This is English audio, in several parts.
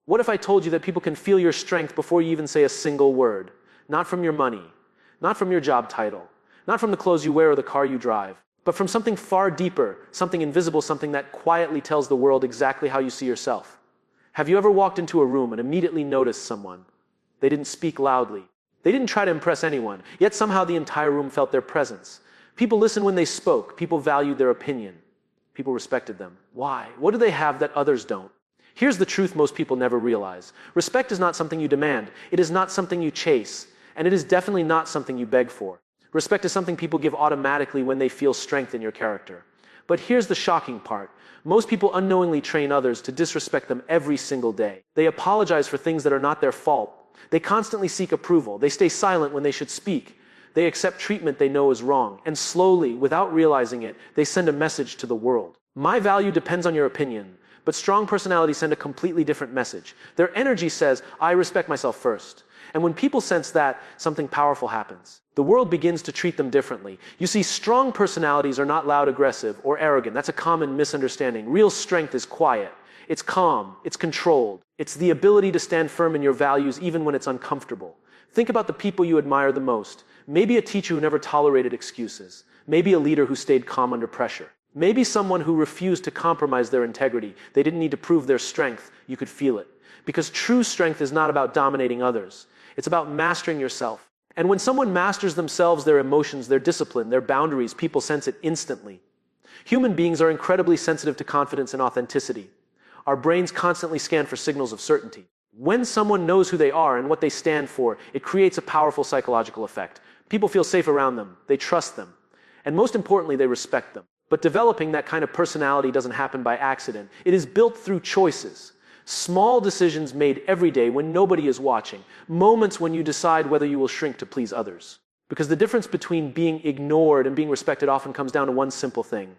What if I told you that people can feel your strength before you even say a single word? Not from your money, not from your job title, not from the clothes you wear or the car you drive, but from something far deeper, something invisible, something that quietly tells the world exactly how you see yourself. Have you ever walked into a room and immediately noticed someone? They didn't speak loudly. They didn't try to impress anyone, yet somehow the entire room felt their presence. People listened when they spoke. People valued their opinion. People respected them. Why? What do they have that others don't? Here's the truth most people never realize. Respect is not something you demand. It is not something you chase. And it is definitely not something you beg for. Respect is something people give automatically when they feel strength in your character. But here's the shocking part. Most people unknowingly train others to disrespect them every single day. They apologize for things that are not their fault. They constantly seek approval. They stay silent when they should speak. They accept treatment they know is wrong. And slowly, without realizing it, they send a message to the world. My value depends on your opinion. But strong personalities send a completely different message. Their energy says, I respect myself first. And when people sense that, something powerful happens. The world begins to treat them differently. You see, strong personalities are not loud, aggressive, or arrogant. That's a common misunderstanding. Real strength is quiet. It's calm. It's controlled. It's the ability to stand firm in your values even when it's uncomfortable. Think about the people you admire the most. Maybe a teacher who never tolerated excuses. Maybe a leader who stayed calm under pressure. Maybe someone who refused to compromise their integrity. They didn't need to prove their strength. You could feel it. Because true strength is not about dominating others. It's about mastering yourself. And when someone masters themselves, their emotions, their discipline, their boundaries, people sense it instantly. Human beings are incredibly sensitive to confidence and authenticity. Our brains constantly scan for signals of certainty. When someone knows who they are and what they stand for, it creates a powerful psychological effect. People feel safe around them. They trust them. And most importantly, they respect them. But developing that kind of personality doesn't happen by accident. It is built through choices. Small decisions made every day when nobody is watching. Moments when you decide whether you will shrink to please others. Because the difference between being ignored and being respected often comes down to one simple thing.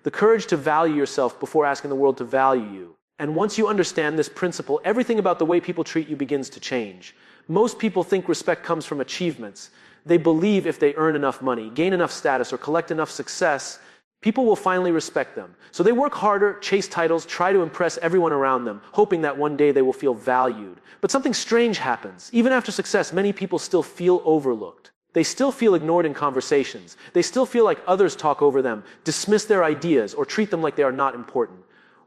The courage to value yourself before asking the world to value you. And once you understand this principle, everything about the way people treat you begins to change. Most people think respect comes from achievements. They believe if they earn enough money, gain enough status, or collect enough success, people will finally respect them. So they work harder, chase titles, try to impress everyone around them, hoping that one day they will feel valued. But something strange happens. Even after success, many people still feel overlooked. They still feel ignored in conversations. They still feel like others talk over them, dismiss their ideas, or treat them like they are not important.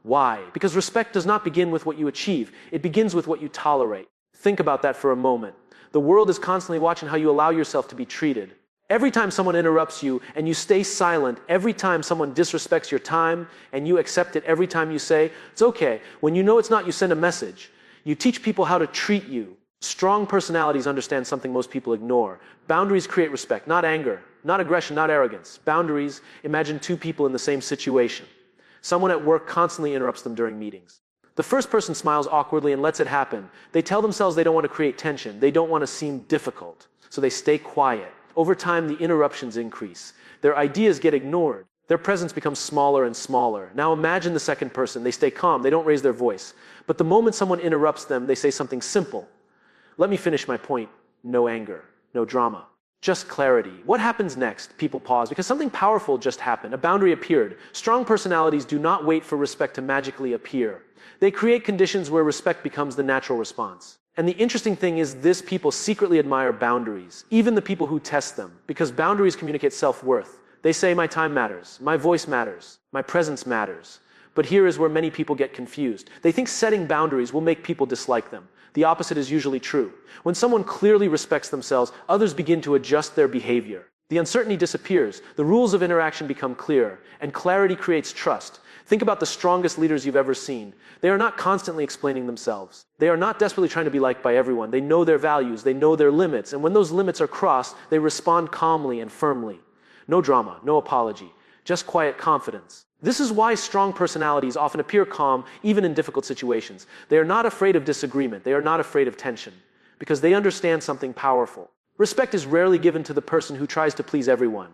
Why? Because respect does not begin with what you achieve. It begins with what you tolerate. Think about that for a moment. The world is constantly watching how you allow yourself to be treated. Every time someone interrupts you and you stay silent, every time someone disrespects your time and you accept it every time you say, it's okay. When you know it's not, you send a message. You teach people how to treat you. Strong personalities understand something most people ignore. Boundaries create respect, not anger, not aggression, not arrogance. Boundaries, imagine two people in the same situation. Someone at work constantly interrupts them during meetings. The first person smiles awkwardly and lets it happen. They tell themselves they don't want to create tension. They don't want to seem difficult. So they stay quiet. Over time, the interruptions increase. Their ideas get ignored. Their presence becomes smaller and smaller. Now imagine the second person. They stay calm. They don't raise their voice. But the moment someone interrupts them, they say something simple. Let me finish my point. No anger. No drama. Just clarity. What happens next? People pause because something powerful just happened. A boundary appeared. Strong personalities do not wait for respect to magically appear. They create conditions where respect becomes the natural response. And the interesting thing is this: people secretly admire boundaries, even the people who test them, because boundaries communicate self-worth. They say my time matters, my voice matters, my presence matters. But here is where many people get confused. They think setting boundaries will make people dislike them. The opposite is usually true. When someone clearly respects themselves, others begin to adjust their behavior. The uncertainty disappears, the rules of interaction become clear, and clarity creates trust. Think about the strongest leaders you've ever seen. They are not constantly explaining themselves. They are not desperately trying to be liked by everyone. They know their values, they know their limits, and when those limits are crossed, they respond calmly and firmly. No drama, no apology, just quiet confidence. This is why strong personalities often appear calm even in difficult situations. They are not afraid of disagreement. They are not afraid of tension, because they understand something powerful. Respect is rarely given to the person who tries to please everyone.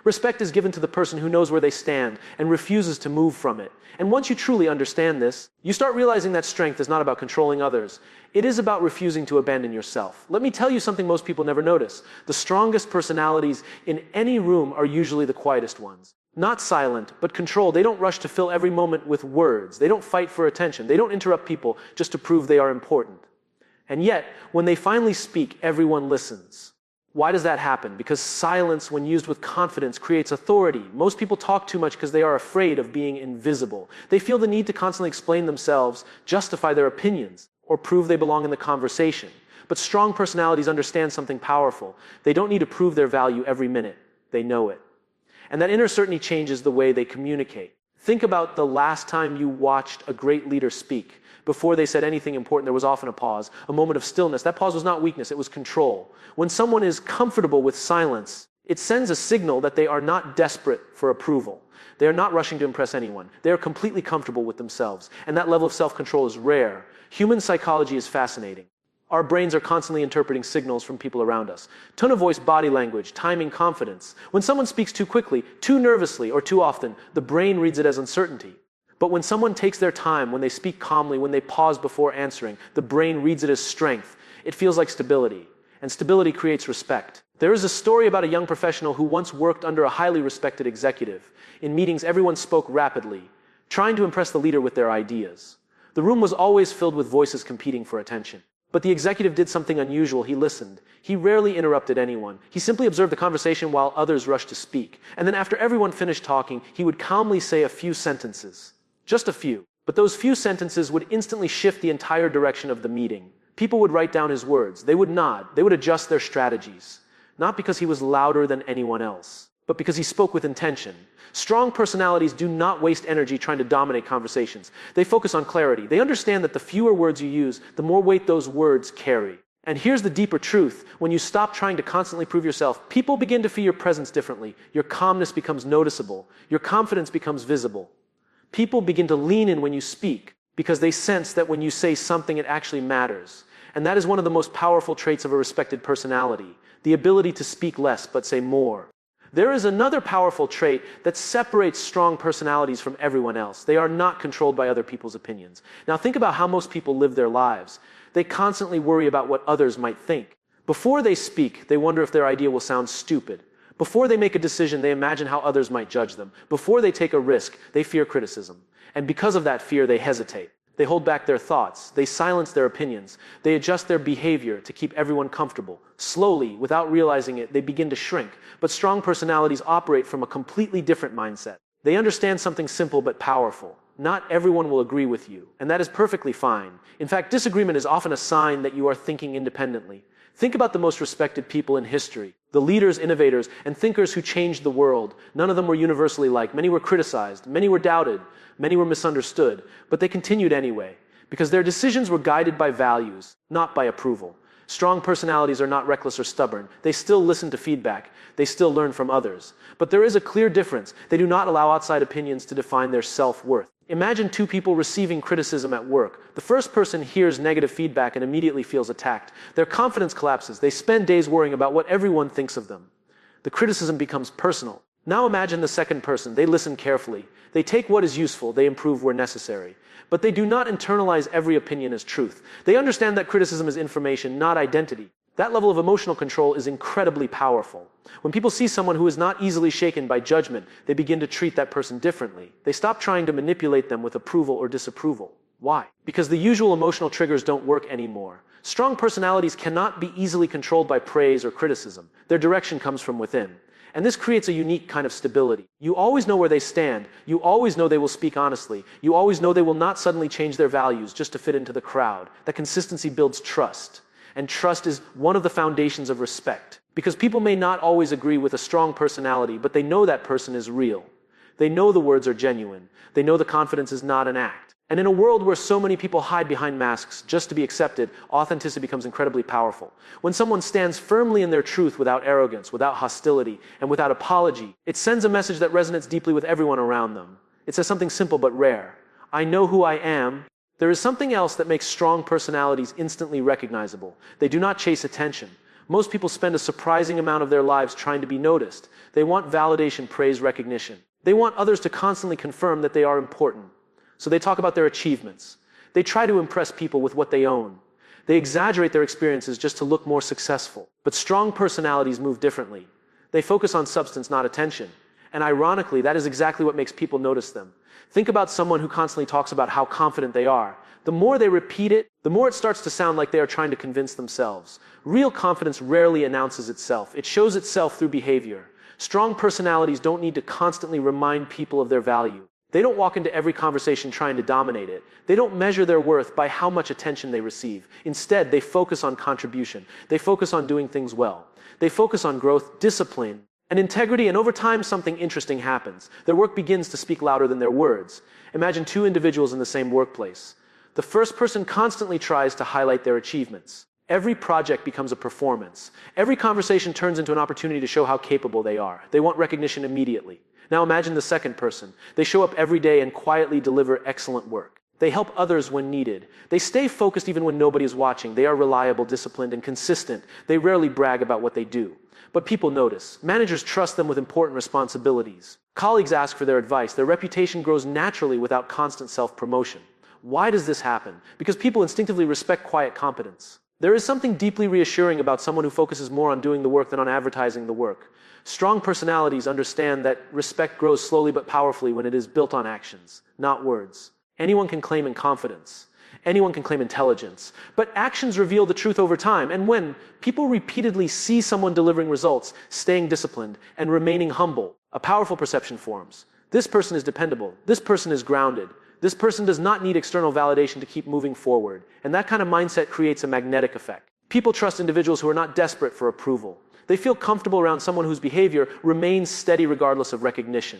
Respect is given to the person who knows where they stand and refuses to move from it. And once you truly understand this, you start realizing that strength is not about controlling others. It is about refusing to abandon yourself. Let me tell you something most people never notice. The strongest personalities in any room are usually the quietest ones. Not silent, but controlled. They don't rush to fill every moment with words. They don't fight for attention. They don't interrupt people just to prove they are important. And yet, when they finally speak, everyone listens. Why does that happen? Because silence, when used with confidence, creates authority. Most people talk too much because they are afraid of being invisible. They feel the need to constantly explain themselves, justify their opinions, or prove they belong in the conversation. But strong personalities understand something powerful. They don't need to prove their value every minute. They know it. And that inner certainty changes the way they communicate. Think about the last time you watched a great leader speak. Before they said anything important, there was often a pause, a moment of stillness. That pause was not weakness, it was control. When someone is comfortable with silence, it sends a signal that they are not desperate for approval. They are not rushing to impress anyone. They are completely comfortable with themselves. And that level of self-control is rare. Human psychology is fascinating. Our brains are constantly interpreting signals from people around us. Tone of voice, body language, timing, confidence. When someone speaks too quickly, too nervously, or too often, the brain reads it as uncertainty. But when someone takes their time, when they speak calmly, when they pause before answering, the brain reads it as strength. It feels like stability. And stability creates respect. There is a story about a young professional who once worked under a highly respected executive. In meetings, everyone spoke rapidly, trying to impress the leader with their ideas. The room was always filled with voices competing for attention. But the executive did something unusual. He listened. He rarely interrupted anyone. He simply observed the conversation while others rushed to speak. And then after everyone finished talking, he would calmly say a few sentences. Just a few. But those few sentences would instantly shift the entire direction of the meeting. People would write down his words. They would nod. They would adjust their strategies. Not because he was louder than anyone else, but because he spoke with intention. Strong personalities do not waste energy trying to dominate conversations. They focus on clarity. They understand that the fewer words you use, the more weight those words carry. And here's the deeper truth. When you stop trying to constantly prove yourself, people begin to feel your presence differently. Your calmness becomes noticeable. Your confidence becomes visible. People begin to lean in when you speak because they sense that when you say something, it actually matters. And that is one of the most powerful traits of a respected personality, the ability to speak less but say more. There is another powerful trait that separates strong personalities from everyone else. They are not controlled by other people's opinions. Now think about how most people live their lives. They constantly worry about what others might think. Before they speak, they wonder if their idea will sound stupid. Before they make a decision, they imagine how others might judge them. Before they take a risk, they fear criticism. And because of that fear, they hesitate. They hold back their thoughts. They silence their opinions. They adjust their behavior to keep everyone comfortable. Slowly, without realizing it, they begin to shrink. But strong personalities operate from a completely different mindset. They understand something simple but powerful. Not everyone will agree with you, and that is perfectly fine. In fact, disagreement is often a sign that you are thinking independently. Think about the most respected people in history, the leaders, innovators, and thinkers who changed the world. None of them were universally liked. Many were criticized. Many were doubted. Many were misunderstood. But they continued anyway, because their decisions were guided by values, not by approval. Strong personalities are not reckless or stubborn. They still listen to feedback. They still learn from others. But there is a clear difference. They do not allow outside opinions to define their self-worth. Imagine two people receiving criticism at work. The first person hears negative feedback and immediately feels attacked. Their confidence collapses. They spend days worrying about what everyone thinks of them. The criticism becomes personal. Now imagine the second person. They listen carefully. They take what is useful. They improve where necessary. But they do not internalize every opinion as truth. They understand that criticism is information, not identity. That level of emotional control is incredibly powerful. When people see someone who is not easily shaken by judgment, they begin to treat that person differently. They stop trying to manipulate them with approval or disapproval. Why? Because the usual emotional triggers don't work anymore. Strong personalities cannot be easily controlled by praise or criticism. Their direction comes from within. And this creates a unique kind of stability. You always know where they stand. You always know they will speak honestly. You always know they will not suddenly change their values just to fit into the crowd. That consistency builds trust. And trust is one of the foundations of respect. Because people may not always agree with a strong personality, but they know that person is real. They know the words are genuine. They know the confidence is not an act. And in a world where so many people hide behind masks just to be accepted, authenticity becomes incredibly powerful. When someone stands firmly in their truth without arrogance, without hostility, and without apology, it sends a message that resonates deeply with everyone around them. It says something simple but rare. I know who I am. There is something else that makes strong personalities instantly recognizable. They do not chase attention. Most people spend a surprising amount of their lives trying to be noticed. They want validation, praise, recognition. They want others to constantly confirm that they are important. So they talk about their achievements. They try to impress people with what they own. They exaggerate their experiences just to look more successful. But strong personalities move differently. They focus on substance, not attention. And ironically, that is exactly what makes people notice them. Think about someone who constantly talks about how confident they are. The more they repeat it, the more it starts to sound like they are trying to convince themselves. Real confidence rarely announces itself. It shows itself through behavior. Strong personalities don't need to constantly remind people of their value. They don't walk into every conversation trying to dominate it. They don't measure their worth by how much attention they receive. Instead, they focus on contribution. They focus on doing things well. They focus on growth, discipline, and integrity, and over time, something interesting happens. Their work begins to speak louder than their words. Imagine two individuals in the same workplace. The first person constantly tries to highlight their achievements. Every project becomes a performance. Every conversation turns into an opportunity to show how capable they are. They want recognition immediately. Now imagine the second person. They show up every day and quietly deliver excellent work. They help others when needed. They stay focused even when nobody is watching. They are reliable, disciplined, and consistent. They rarely brag about what they do. But people notice. Managers trust them with important responsibilities. Colleagues ask for their advice. Their reputation grows naturally without constant self-promotion. Why does this happen? Because people instinctively respect quiet competence. There is something deeply reassuring about someone who focuses more on doing the work than on advertising the work. Strong personalities understand that respect grows slowly but powerfully when it is built on actions, not words. Anyone can claim in confidence. Anyone can claim intelligence. But actions reveal the truth over time. And when people repeatedly see someone delivering results, staying disciplined, and remaining humble, a powerful perception forms. This person is dependable. This person is grounded. This person does not need external validation to keep moving forward. And that kind of mindset creates a magnetic effect. People trust individuals who are not desperate for approval. They feel comfortable around someone whose behavior remains steady regardless of recognition,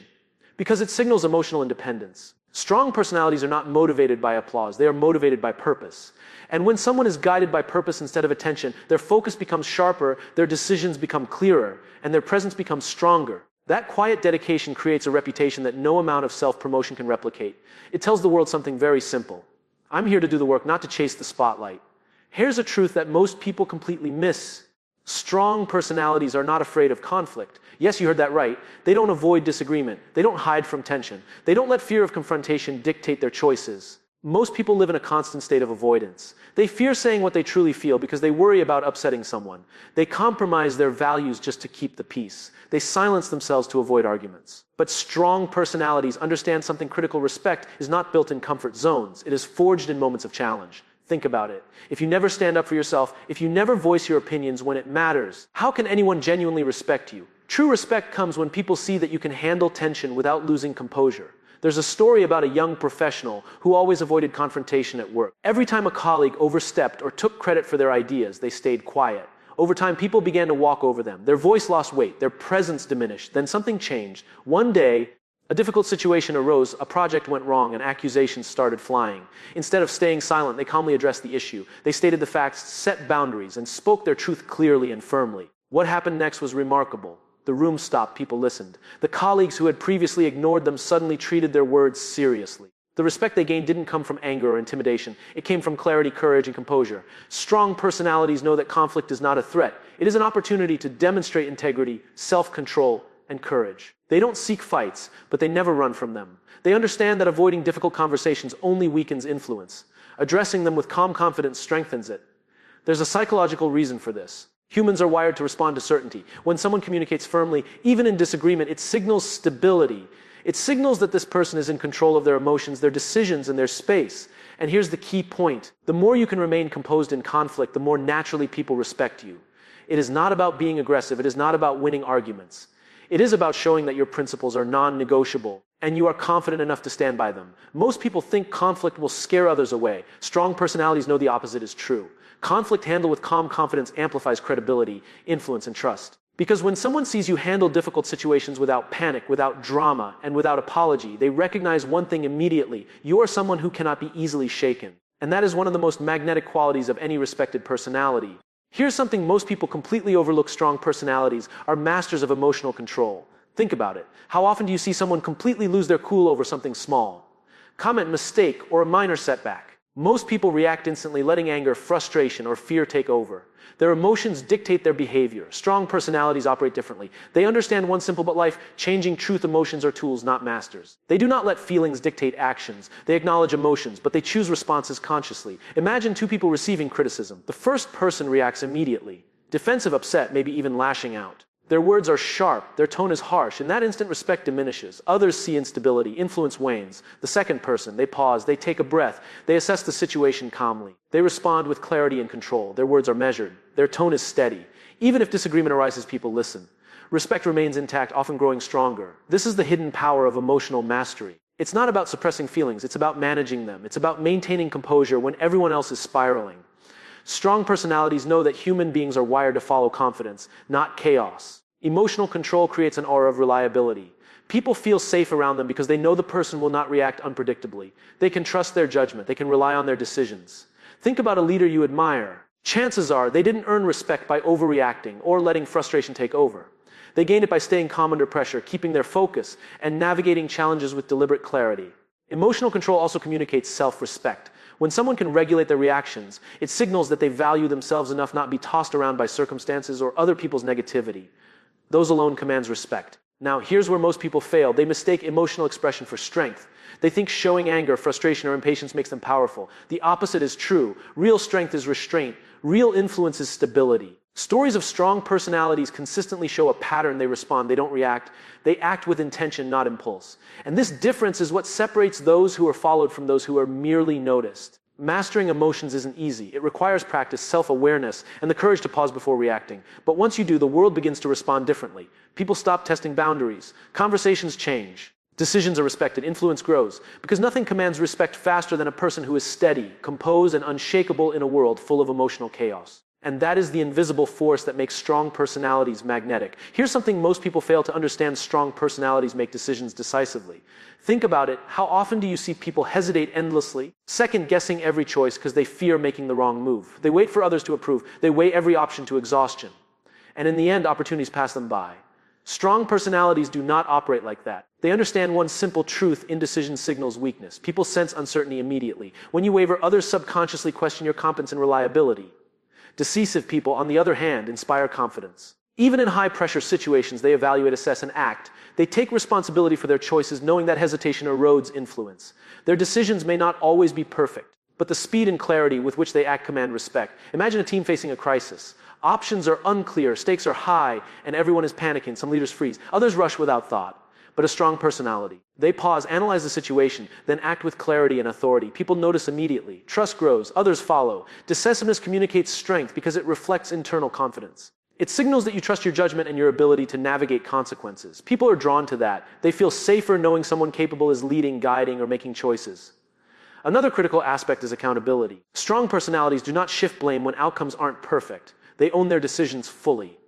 because it signals emotional independence. Strong personalities are not motivated by applause. They are motivated by purpose. And when someone is guided by purpose instead of attention, their focus becomes sharper, their decisions become clearer, and their presence becomes stronger. That quiet dedication creates a reputation that no amount of self-promotion can replicate. It tells the world something very simple. I'm here to do the work, not to chase the spotlight. Here's a truth that most people completely miss. Strong personalities are not afraid of conflict. Yes, you heard that right. They don't avoid disagreement. They don't hide from tension. They don't let fear of confrontation dictate their choices. Most people live in a constant state of avoidance. They fear saying what they truly feel because they worry about upsetting someone. They compromise their values just to keep the peace. They silence themselves to avoid arguments. But strong personalities understand something critical. Respect is not built in comfort zones. It is forged in moments of challenge. Think about it. If you never stand up for yourself, if you never voice your opinions when it matters, how can anyone genuinely respect you? True respect comes when people see that you can handle tension without losing composure. There's a story about a young professional who always avoided confrontation at work. Every time a colleague overstepped or took credit for their ideas, they stayed quiet. Over time, people began to walk over them. Their voice lost weight, their presence diminished. Then something changed. One day, a difficult situation arose, a project went wrong, and accusations started flying. Instead of staying silent, they calmly addressed the issue. They stated the facts, set boundaries, and spoke their truth clearly and firmly. What happened next was remarkable. The room stopped, people listened. The colleagues who had previously ignored them suddenly treated their words seriously. The respect they gained didn't come from anger or intimidation. It came from clarity, courage, and composure. Strong personalities know that conflict is not a threat. It is an opportunity to demonstrate integrity, self-control, and courage. They don't seek fights, but they never run from them. They understand that avoiding difficult conversations only weakens influence. Addressing them with calm confidence strengthens it. There's a psychological reason for this. Humans are wired to respond to certainty. When someone communicates firmly, even in disagreement, it signals stability. It signals that this person is in control of their emotions, their decisions, and their space. And here's the key point. The more you can remain composed in conflict, the more naturally people respect you. It is not about being aggressive. It is not about winning arguments. It is about showing that your principles are non-negotiable and you are confident enough to stand by them. Most people think conflict will scare others away. Strong personalities know the opposite is true. Conflict handled with calm confidence amplifies credibility, influence, and trust. Because when someone sees you handle difficult situations without panic, without drama, and without apology, they recognize one thing immediately. You are someone who cannot be easily shaken. And that is one of the most magnetic qualities of any respected personality. Here's something most people completely overlook. Strong personalities are masters of emotional control. Think about it. How often do you see someone completely lose their cool over something small? Comment mistake or a minor setback. Most people react instantly, letting anger, frustration, or fear take over. Their emotions dictate their behavior. Strong personalities operate differently. They understand one simple but life-changing truth: emotions are tools, not masters. They do not let feelings dictate actions. They acknowledge emotions, but they choose responses consciously. Imagine two people receiving criticism. The first person reacts immediately, defensive, upset, maybe even lashing out. Their words are sharp, their tone is harsh. In that instant, respect diminishes. Others see instability, influence wanes. The second person, they pause, they take a breath, they assess the situation calmly. They respond with clarity and control. Their words are measured, their tone is steady. Even if disagreement arises, people listen. Respect remains intact, often growing stronger. This is the hidden power of emotional mastery. It's not about suppressing feelings, it's about managing them. It's about maintaining composure when everyone else is spiraling. Strong personalities know that human beings are wired to follow confidence, not chaos. Emotional control creates an aura of reliability. People feel safe around them because they know the person will not react unpredictably. They can trust their judgment, they can rely on their decisions. Think about a leader you admire. Chances are they didn't earn respect by overreacting or letting frustration take over. They gained it by staying calm under pressure, keeping their focus, and navigating challenges with deliberate clarity. Emotional control also communicates self-respect. When someone can regulate their reactions, it signals that they value themselves enough not to be tossed around by circumstances or other people's negativity. Those alone commands respect. Now, here's where most people fail. They mistake emotional expression for strength. They think showing anger, frustration, or impatience makes them powerful. The opposite is true. Real strength is restraint. Real influence is stability. Stories of strong personalities consistently show a pattern. They respond, they don't react. They act with intention, not impulse. And this difference is what separates those who are followed from those who are merely noticed. Mastering emotions isn't easy. It requires practice, self-awareness, and the courage to pause before reacting. But once you do, the world begins to respond differently. People stop testing boundaries. Conversations change. Decisions are respected. Influence grows. Because nothing commands respect faster than a person who is steady, composed, and unshakable in a world full of emotional chaos. And that is the invisible force that makes strong personalities magnetic. Here's something most people fail to understand: strong personalities make decisions decisively. Think about it. How often do you see people hesitate endlessly, second-guessing every choice because they fear making the wrong move? They wait for others to approve. They weigh every option to exhaustion. And in the end, opportunities pass them by. Strong personalities do not operate like that. They understand one simple truth: indecision signals weakness. People sense uncertainty immediately. When you waver, others subconsciously question your competence and reliability. Decisive people, on the other hand, inspire confidence. Even in high-pressure situations, they evaluate, assess, and act. They take responsibility for their choices, knowing that hesitation erodes influence. Their decisions may not always be perfect, but the speed and clarity with which they act command respect. Imagine a team facing a crisis. Options are unclear, stakes are high, and everyone is panicking. Some leaders freeze. Others rush without thought. But a strong personality. They pause, analyze the situation, then act with clarity and authority. People notice immediately. Trust grows. Others follow. Decisiveness communicates strength because it reflects internal confidence. It signals that you trust your judgment and your ability to navigate consequences. People are drawn to that. They feel safer knowing someone capable is leading, guiding, or making choices. Another critical aspect is accountability. Strong personalities do not shift blame when outcomes aren't perfect. They own their decisions fully.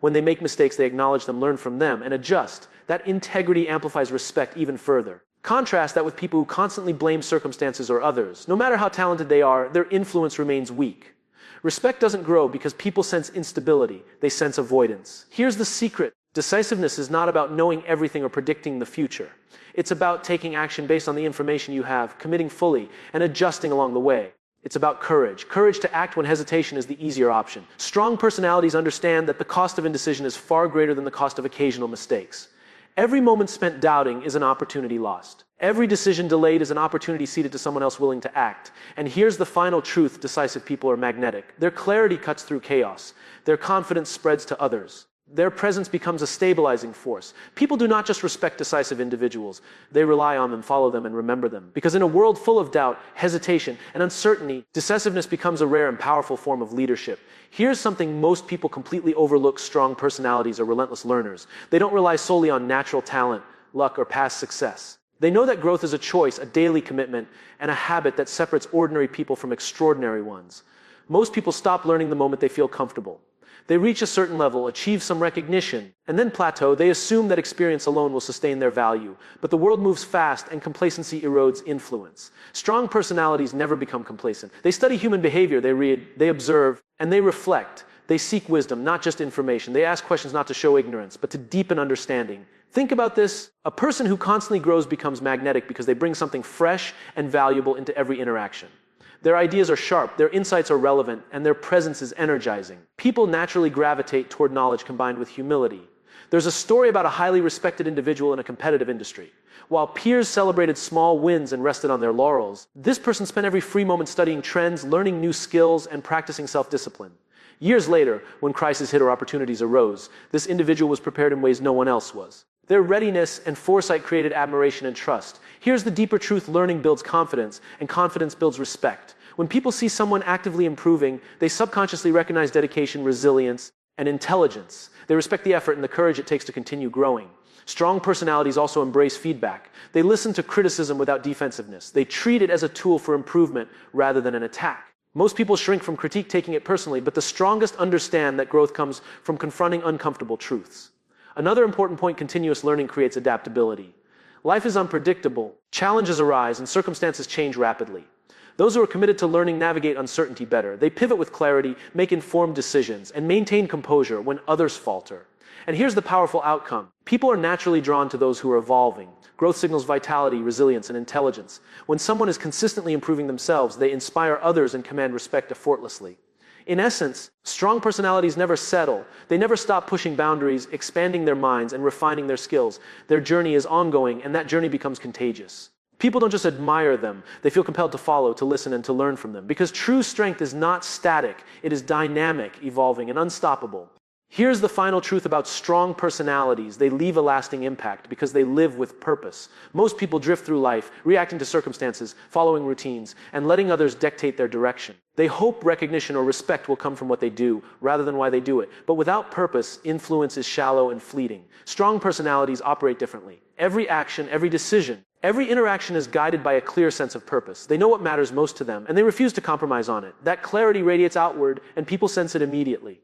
When they make mistakes, they acknowledge them, learn from them, and adjust. That integrity amplifies respect even further. Contrast that with people who constantly blame circumstances or others. No matter how talented they are, their influence remains weak. Respect doesn't grow because people sense instability. They sense avoidance. Here's the secret. Decisiveness is not about knowing everything or predicting the future. It's about taking action based on the information you have, committing fully, and adjusting along the way. It's about courage. Courage to act when hesitation is the easier option. Strong personalities understand that the cost of indecision is far greater than the cost of occasional mistakes. Every moment spent doubting is an opportunity lost. Every decision delayed is an opportunity ceded to someone else willing to act. And here's the final truth: decisive people are magnetic. Their clarity cuts through chaos. Their confidence spreads to others. Their presence becomes a stabilizing force. People do not just respect decisive individuals. They rely on them, follow them, and remember them. Because in a world full of doubt, hesitation, and uncertainty, decisiveness becomes a rare and powerful form of leadership. Here's something most people completely overlook: strong personalities are relentless learners. They don't rely solely on natural talent, luck, or past success. They know that growth is a choice, a daily commitment, and a habit that separates ordinary people from extraordinary ones. Most people stop learning the moment they feel comfortable. They reach a certain level, achieve some recognition, and then plateau. They assume that experience alone will sustain their value. But the world moves fast, and complacency erodes influence. Strong personalities never become complacent. They study human behavior, they read, they observe, and they reflect. They seek wisdom, not just information. They ask questions not to show ignorance, but to deepen understanding. Think about this. A person who constantly grows becomes magnetic because they bring something fresh and valuable into every interaction. Their ideas are sharp, their insights are relevant, and their presence is energizing. People naturally gravitate toward knowledge combined with humility. There's a story about a highly respected individual in a competitive industry. While peers celebrated small wins and rested on their laurels, this person spent every free moment studying trends, learning new skills, and practicing self-discipline. Years later, when crisis hit or opportunities arose, this individual was prepared in ways no one else was. Their readiness and foresight created admiration and trust. Here's the deeper truth: learning builds confidence, and confidence builds respect. When people see someone actively improving, they subconsciously recognize dedication, resilience, and intelligence. They respect the effort and the courage it takes to continue growing. Strong personalities also embrace feedback. They listen to criticism without defensiveness. They treat it as a tool for improvement rather than an attack. Most people shrink from critique, taking it personally, but the strongest understand that growth comes from confronting uncomfortable truths. Another important point: continuous learning creates adaptability. Life is unpredictable, challenges arise, and circumstances change rapidly. Those who are committed to learning navigate uncertainty better. They pivot with clarity, make informed decisions, and maintain composure when others falter. And here's the powerful outcome: people are naturally drawn to those who are evolving. Growth signals vitality, resilience, and intelligence. When someone is consistently improving themselves, they inspire others and command respect effortlessly. In essence, strong personalities never settle. They never stop pushing boundaries, expanding their minds, and refining their skills. Their journey is ongoing, and that journey becomes contagious. People don't just admire them, they feel compelled to follow, to listen, and to learn from them. Because true strength is not static, it is dynamic, evolving, and unstoppable. Here's the final truth about strong personalities: they leave a lasting impact because they live with purpose. Most people drift through life, reacting to circumstances, following routines, and letting others dictate their direction. They hope recognition or respect will come from what they do, rather than why they do it. But without purpose, influence is shallow and fleeting. Strong personalities operate differently. Every action, every decision, every interaction is guided by a clear sense of purpose. They know what matters most to them, and they refuse to compromise on it. That clarity radiates outward, and people sense it immediately.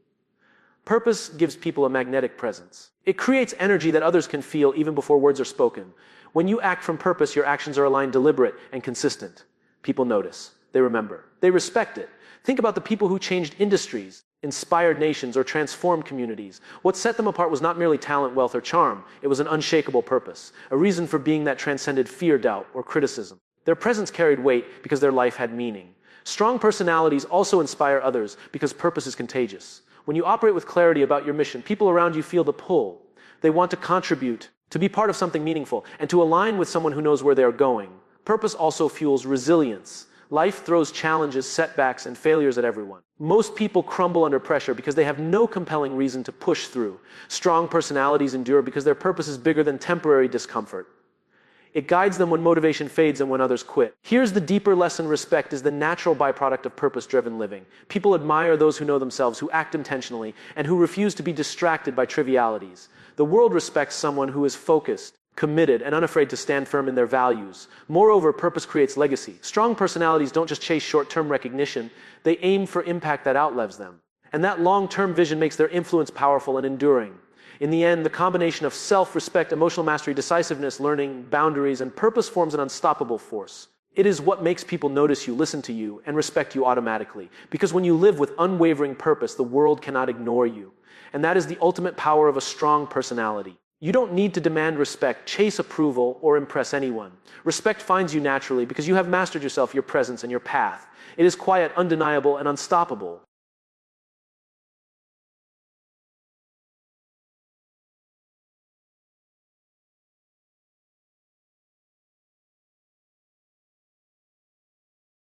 Purpose gives people a magnetic presence. It creates energy that others can feel even before words are spoken. When you act from purpose, your actions are aligned, deliberate, and consistent. People notice. They remember. They respect it. Think about the people who changed industries, inspired nations, or transformed communities. What set them apart was not merely talent, wealth, or charm. It was an unshakable purpose, a reason for being that transcended fear, doubt, or criticism. Their presence carried weight because their life had meaning. Strong personalities also inspire others because purpose is contagious. When you operate with clarity about your mission, people around you feel the pull. They want to contribute, to be part of something meaningful, and to align with someone who knows where they are going. Purpose also fuels resilience. Life throws challenges, setbacks, and failures at everyone. Most people crumble under pressure because they have no compelling reason to push through. Strong personalities endure because their purpose is bigger than temporary discomfort. It guides them when motivation fades and when others quit. Here's the deeper lesson: respect is the natural byproduct of purpose-driven living. People admire those who know themselves, who act intentionally, and who refuse to be distracted by trivialities. The world respects someone who is focused, committed, and unafraid to stand firm in their values. Moreover, purpose creates legacy. Strong personalities don't just chase short-term recognition, they aim for impact that outlives them. And that long-term vision makes their influence powerful and enduring. In the end, the combination of self-respect, emotional mastery, decisiveness, learning, boundaries, and purpose forms an unstoppable force. It is what makes people notice you, listen to you, and respect you automatically. Because when you live with unwavering purpose, the world cannot ignore you. And that is the ultimate power of a strong personality. You don't need to demand respect, chase approval, or impress anyone. Respect finds you naturally because you have mastered yourself, your presence, and your path. It is quiet, undeniable, and unstoppable.